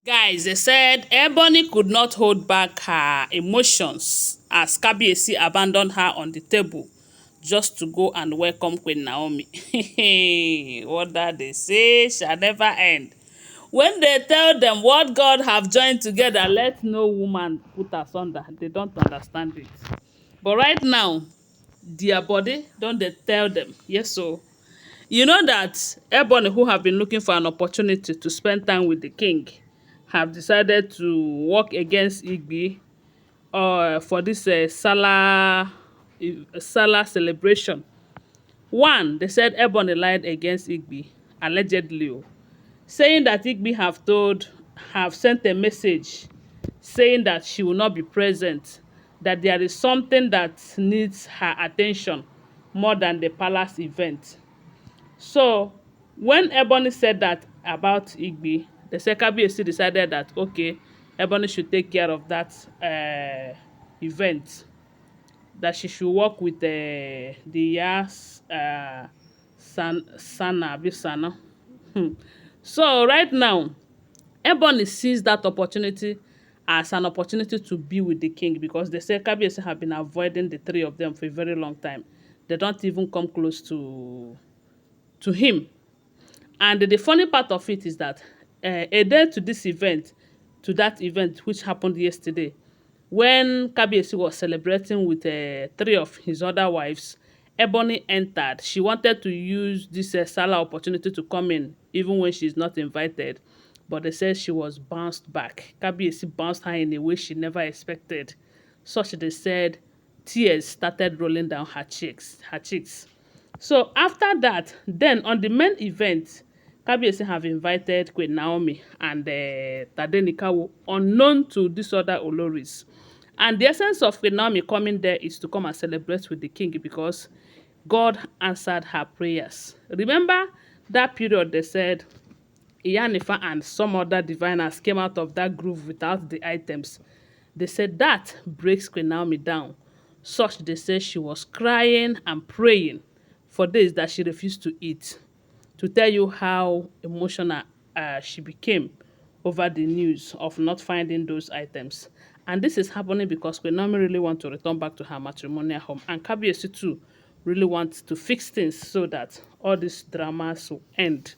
Guys, they said Ebony could not hold back her emotions as Kabiyesi abandoned her on the table just to go and welcome Queen Naomi. What that they say shall never end. When they tell them what God have joined together, let no woman put asunder. They don't understand it. But right now, their body don't they tell them. Yes, so you know that Ebony, who have been looking for an opportunity to spend time with the king, have decided to work against Igbi for this Salah celebration. One, they said Ebony lied against Igbi, allegedly, saying that Igbi have sent a message saying that she will not be present, that there is something that needs her attention more than the palace event. So when Ebony said that about Igbi, the Kabiyesi decided that okay, Ebony should take care of that event, that she should work with the Yas Sana Bisana. So right now, Ebony sees that opportunity as an opportunity to be with the king because they say Kabiyesi have been avoiding the three of them for a very long time. They don't even come close to him. And the funny part of it is that a day to this event, to that event which happened yesterday, when Kabiyesi was celebrating with three of his other wives, Ebony entered. She wanted to use this Salah opportunity to come in, even when she's not invited. But they said she was bounced back. Kabiyesi bounced her in a way she never expected. Such they said tears started rolling down her cheeks. So after that, then on the main event, Kabiyesi have invited Queen Naomi and Tadenikawo, unknown to these other Oloris. And the essence of Queen Naomi coming there is to come and celebrate with the king because God answered her prayers. Remember that period they said Iyanifa and some other diviners came out of that groove without the items. They said that breaks Queen Naomi down. Such they said she was crying and praying for days that she refused to eat. To tell you how emotional she became over the news of not finding those items. And this is happening because Queen Naomi really want to return back to her matrimonial home. And Kabiyesi too really wants to fix things so that all these dramas will end.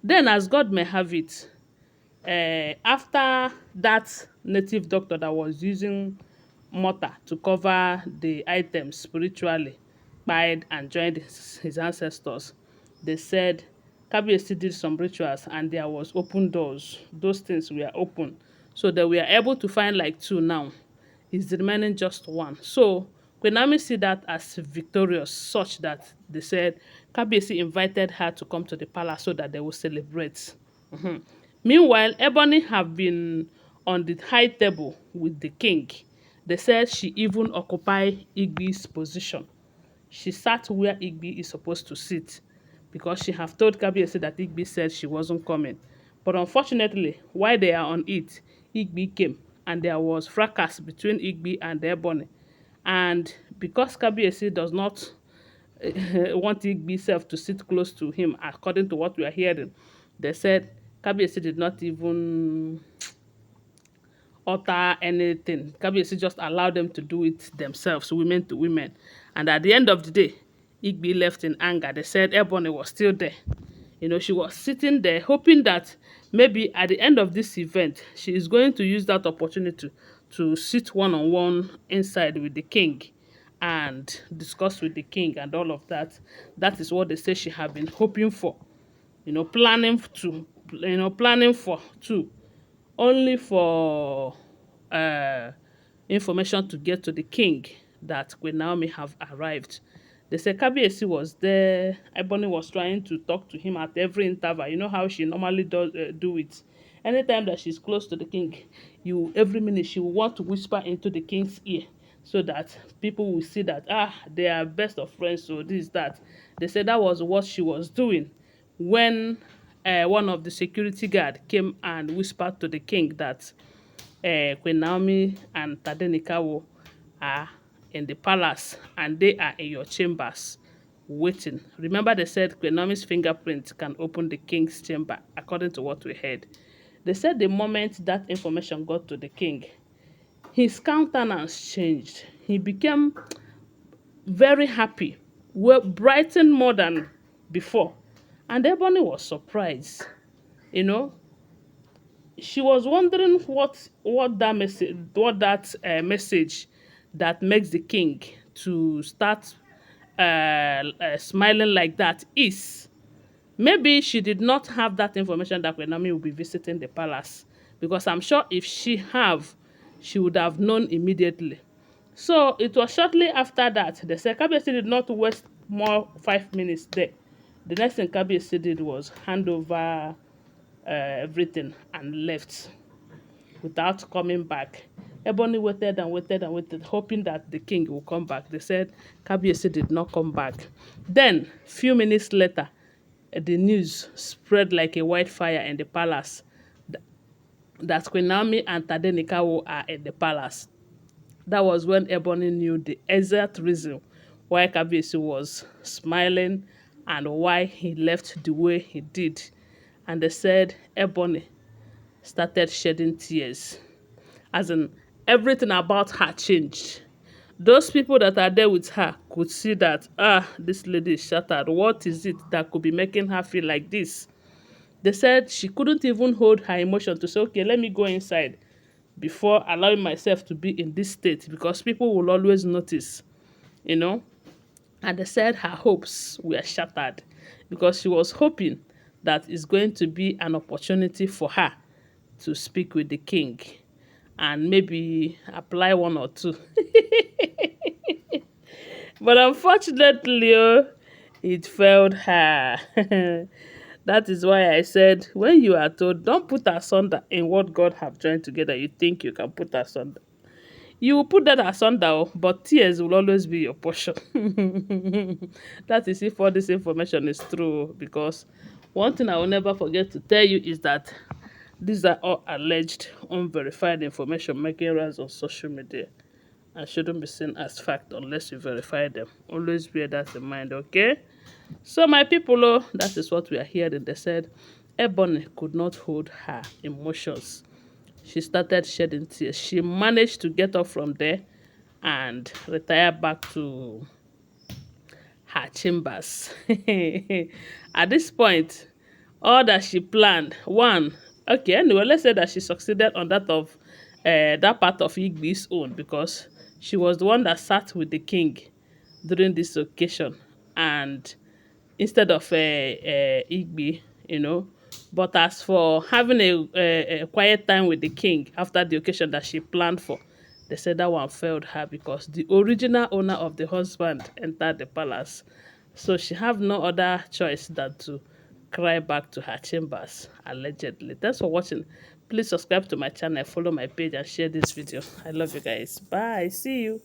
Then, as God may have it, after that native doctor that was using mortar to cover the items spiritually died and joined his ancestors, they said Kabiyesi did some rituals and there was open doors. Those things were open. So they were able to find like two now. It's remaining just one. So Queen Naomi see that as victorious, such that they said Kabiyesi invited her to come to the palace so that they will celebrate. Meanwhile, Ebony have been on the high table with the king. They said she even occupied Igbi's position. She sat where Igbi is supposed to sit because she have told Kabiyesi that Igbi said she wasn't coming. But unfortunately, while they are on it, Igbi came and there was fracas between Igbi and Ebony. And because Kabiyesi does not want Igbi self to sit close to him, according to what we are hearing, they said Kabiyesi did not even utter anything. Kabiyesi just allowed them to do it themselves, women to women. And at the end of the day, Igbi left in anger. They said Ebony was still there. You know, she was sitting there hoping that maybe at the end of this event, she is going to use that opportunity to sit one-on-one inside with the king and discuss with the king and all of that. That is what they say she had been hoping for. Planning for too, only for information to get to the king that Queen Naomi have arrived. They say Kabiyesi was there. Ebony was trying to talk to him at every interval. You know how she normally do it. Anytime that she's close to the king, every minute she will want to whisper into the king's ear so that people will see that they are best of friends. So this that they said that was what she was doing when one of the security guard came and whispered to the king that Queen Naomi and Tadenikawo are in the palace and they are in your chambers waiting. Remember they said Queen Naomi's fingerprint can open the king's chamber, according to what we heard. They said the moment that information got to the king, his countenance changed. He became very happy, well, brightened more than before. And Ebony was surprised. You know, she was wondering what that message that makes the king to start smiling like that is. Maybe she did not have that information that Naomi will be visiting the palace, because I'm sure if she have, she would have known immediately. So it was shortly after that the said Kabiyesi did not waste more 5 minutes there. The next thing Kabiyesi did was hand over everything and left without coming back. Ebony waited and waited and waited, hoping that the king will come back. They said Kabiyesi did not come back. Then, few minutes later, the news spread like a wildfire in the palace that Queen Naomi and Tadenikawo are in the palace. That was when Ebony knew the exact reason why Kabiyesi was smiling and why he left the way he did. And they said Ebony started shedding tears. As in, everything about her changed. Those people that are there with her could see that, this lady is shattered. What is it that could be making her feel like this? They said she couldn't even hold her emotion to say, okay, let me go inside before allowing myself to be in this state, because people will always notice, you know. And they said her hopes were shattered because she was hoping that it's going to be an opportunity for her to speak with the king and maybe apply one or two. But unfortunately, it failed her. That is why I said, when you are told, don't put asunder in what God have joined together, you think you can put asunder. You will put that asunder, but tears will always be your portion. That is if all this information is true, because one thing I will never forget to tell you is that these are all alleged, unverified information making rounds on social media and shouldn't be seen as fact unless you verify them. Always bear that in mind, okay? So my people, that is what we are hearing. They said Ebony could not hold her emotions. She started shedding tears. She managed to get up from there and retire back to her chambers. At this point, all that she planned, one, okay, anyway, let's say that she succeeded on that of that part of Igbi's own, because she was the one that sat with the king during this occasion, and instead of Igbi, you know. But as for having a quiet time with the king after the occasion that she planned for, they said that one failed her because the original owner of the husband entered the palace. So she have no other choice than to cry back to her chambers, allegedly. Thanks for watching. Please subscribe to my channel, follow my page, and share this video. I love you guys. Bye. See you.